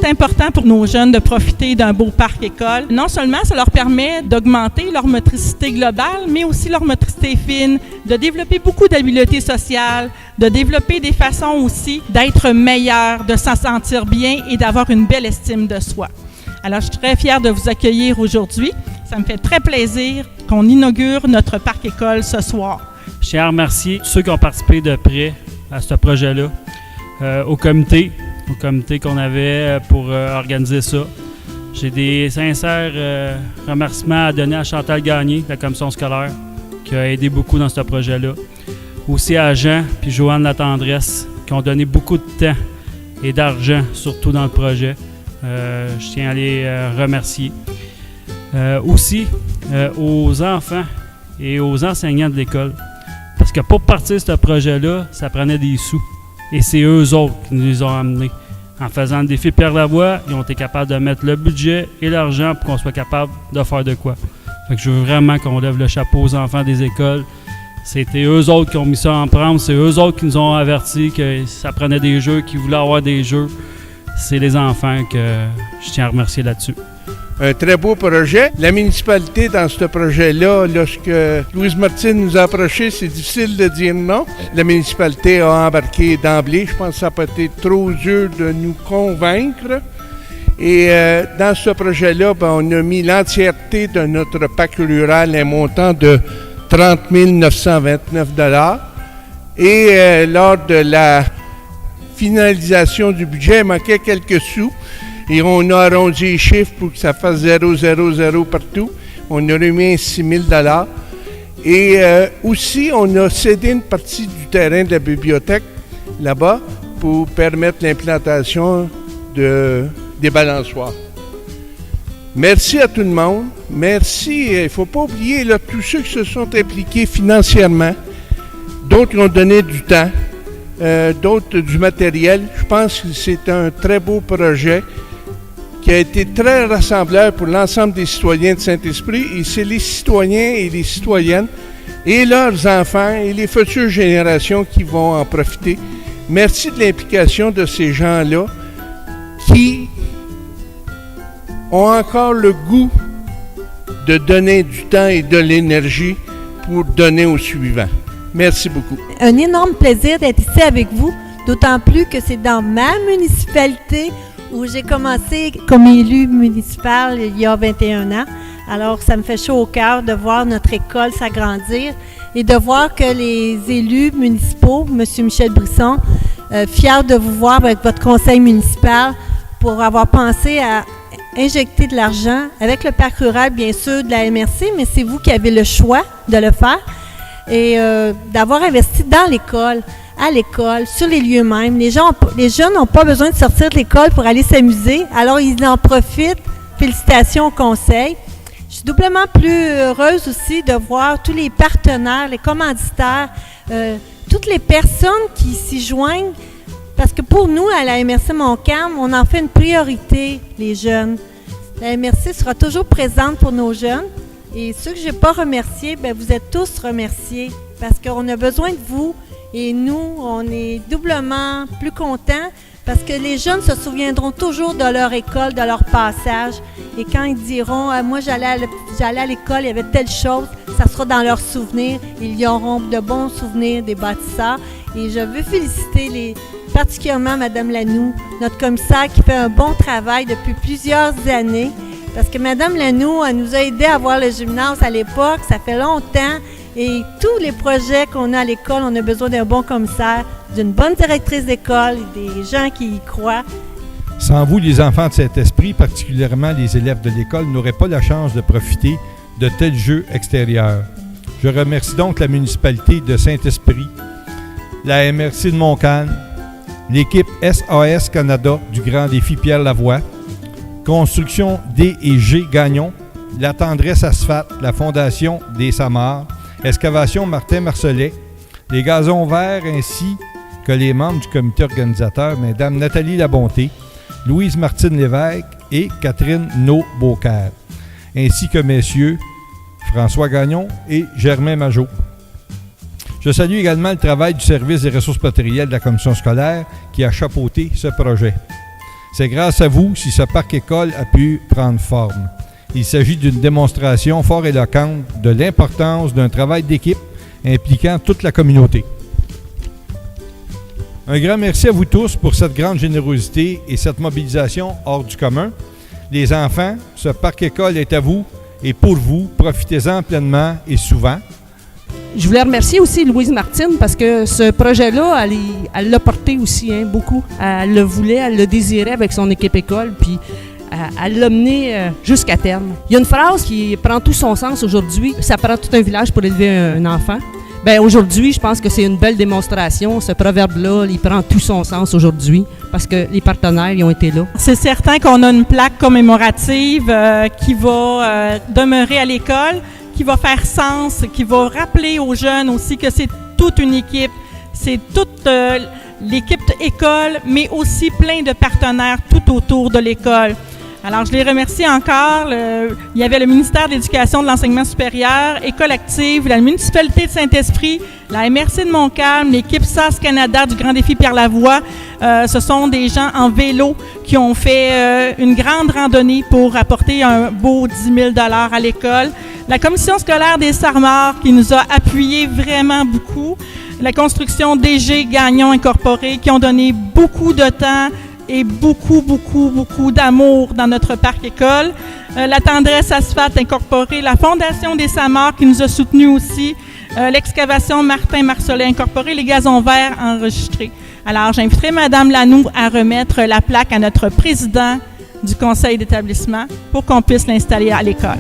c'est important pour nos jeunes de profiter d'un beau parc école. Non seulement ça leur permet d'augmenter leur motricité globale, mais aussi leur motricité fine, de développer beaucoup d'habiletés sociales, de développer des façons aussi d'être meilleurs, de s'en sentir bien et d'avoir une belle estime de soi. Alors, je suis très fière de vous accueillir aujourd'hui. Ça me fait très plaisir qu'on inaugure notre parc école ce soir. Je tiens à remercier tous ceux qui ont participé de près à ce projet-là, au comité qu'on avait pour organiser ça. J'ai des sincères remerciements à donner à Chantal Gagné, de la commission scolaire, qui a aidé beaucoup dans ce projet-là. Aussi à Jean et Joanne Latendresse, qui ont donné beaucoup de temps et d'argent, surtout dans le projet. Je tiens à les remercier. Aussi aux enfants et aux enseignants de l'école. Parce que pour partir de ce projet-là, ça prenait des sous. Et c'est eux autres qui nous les ont amenés. En faisant le défi Pierre Lavoie, ils ont été capables de mettre le budget et l'argent pour qu'on soit capable de faire de quoi. Fait que je veux vraiment qu'on lève le chapeau aux enfants des écoles. C'était eux autres qui ont mis ça en prendre. C'est eux autres qui nous ont avertis que ça prenait des jeux, qu'ils voulaient avoir des jeux. C'est les enfants que je tiens à remercier là-dessus. Un très beau projet. La municipalité, dans ce projet-là, lorsque Louise Martine nous a approchés, c'est difficile de dire non. La municipalité a embarqué d'emblée. Je pense que ça n'a pas été trop dur de nous convaincre. Et dans ce projet-là, on a mis l'entièreté de notre parc rural, un montant de 30 929 $. Et lors de la finalisation du budget, il manquait quelques sous. Et on a arrondi les chiffres pour que ça fasse 0, 0, 0 partout. On a remis 6 000 $. Et aussi, on a cédé une partie du terrain de la bibliothèque là-bas pour permettre l'implantation des balançoires. Merci à tout le monde. Merci. Il ne faut pas oublier là, tous ceux qui se sont impliqués financièrement, d'autres qui ont donné du temps, d'autres du matériel. Je pense que c'est un très beau projet qui a été très rassembleur pour l'ensemble des citoyens de Saint-Esprit. Et c'est les citoyens et les citoyennes et leurs enfants et les futures générations qui vont en profiter. Merci de l'implication de ces gens-là qui ont encore le goût de donner du temps et de l'énergie pour donner aux suivants. Merci beaucoup. Un énorme plaisir d'être ici avec vous, d'autant plus que c'est dans ma municipalité où j'ai commencé comme élu municipal il y a 21 ans. Alors, ça me fait chaud au cœur de voir notre école s'agrandir et de voir que les élus municipaux, M. Michel Brisson, fiers de vous voir avec votre conseil municipal pour avoir pensé à injecter de l'argent avec le parc rural, bien sûr, de la MRC, mais c'est vous qui avez le choix de le faire et d'avoir investi dans l'école, à l'école, sur les lieux mêmes. Les jeunes n'ont pas besoin de sortir de l'école pour aller s'amuser, alors ils en profitent. Félicitations au conseil. Je suis doublement plus heureuse aussi de voir tous les partenaires, les commanditaires, toutes les personnes qui s'y joignent, parce que pour nous, à la MRC Montcalm, on en fait une priorité, les jeunes. La MRC sera toujours présente pour nos jeunes. Et ceux que je n'ai pas remerciés, bien, vous êtes tous remerciés parce qu'on a besoin de vous. Et nous, on est doublement plus contents parce que les jeunes se souviendront toujours de leur école, de leur passage. Et quand ils diront « Moi, j'allais à l'école, il y avait telle chose », ça sera dans leurs souvenirs. Ils y auront de bons souvenirs des bâtisseurs. Et je veux féliciter particulièrement Mme Lanoux, notre commissaire qui fait un bon travail depuis plusieurs années. Parce que Mme Lanoux, elle nous a aidés à voir le gymnase à l'époque, ça fait longtemps. Et tous les projets qu'on a à l'école, on a besoin d'un bon commissaire, d'une bonne directrice d'école, des gens qui y croient. Sans vous, les enfants de Saint-Esprit, particulièrement les élèves de l'école, n'auraient pas la chance de profiter de tels jeux extérieurs. Je remercie donc la municipalité de Saint-Esprit, la MRC de Montcalm, l'équipe SAS Canada du Grand Défi Pierre Lavoie, Construction D et G Gagnon, La Tendresse Asphalte, la Fondation des Samars, Excavation Martin Marcelet, les Gazons Verts ainsi que les membres du comité organisateur, Mme Nathalie Labonté, Louise Martine Lévesque et Catherine No-Beaucaire, ainsi que messieurs François Gagnon et Germain Majot. Je salue également le travail du service des ressources matérielles de la commission scolaire qui a chapeauté ce projet. C'est grâce à vous si ce parc-école a pu prendre forme. Il s'agit d'une démonstration fort éloquente de l'importance d'un travail d'équipe impliquant toute la communauté. Un grand merci à vous tous pour cette grande générosité et cette mobilisation hors du commun. Les enfants, ce parc-école est à vous et pour vous. Profitez-en pleinement et souvent. Je voulais remercier aussi Louise Martine parce que ce projet-là, elle l'a porté aussi beaucoup. Elle le voulait, elle le désirait avec son équipe école, puis elle l'a mené jusqu'à terme. Il y a une phrase qui prend tout son sens aujourd'hui. Ça prend tout un village pour élever un enfant. Bien, aujourd'hui, je pense que c'est une belle démonstration. Ce proverbe-là, il prend tout son sens aujourd'hui parce que les partenaires, ils ont été là. C'est certain qu'on a une plaque commémorative qui va demeurer à l'école, qui va faire sens, qui va rappeler aux jeunes aussi que c'est toute une équipe, c'est toute l'équipe école, mais aussi plein de partenaires tout autour de l'école. Alors, je les remercie encore. Il y avait le ministère de l'Éducation et de l'Enseignement supérieur, École active, la municipalité de Saint-Esprit, la MRC de Montcalm, l'équipe SAS Canada du Grand Défi Pierre Lavoie. Ce sont des gens en vélo qui ont fait une grande randonnée pour apporter un beau 10 000 $ à l'école. La commission scolaire des Sarmars qui nous a appuyés vraiment beaucoup. La construction DG Gagnon Incorporé qui ont donné beaucoup de temps et beaucoup d'amour dans notre parc-école. La Tendresse Asphalte Incorporée, la Fondation des Samars qui nous a soutenus aussi, l'excavation Martin Marcelet Incorporée, les gazons verts enregistrés. Alors, j'inviterai Mme Lanoux à remettre la plaque à notre président du conseil d'établissement pour qu'on puisse l'installer à l'école.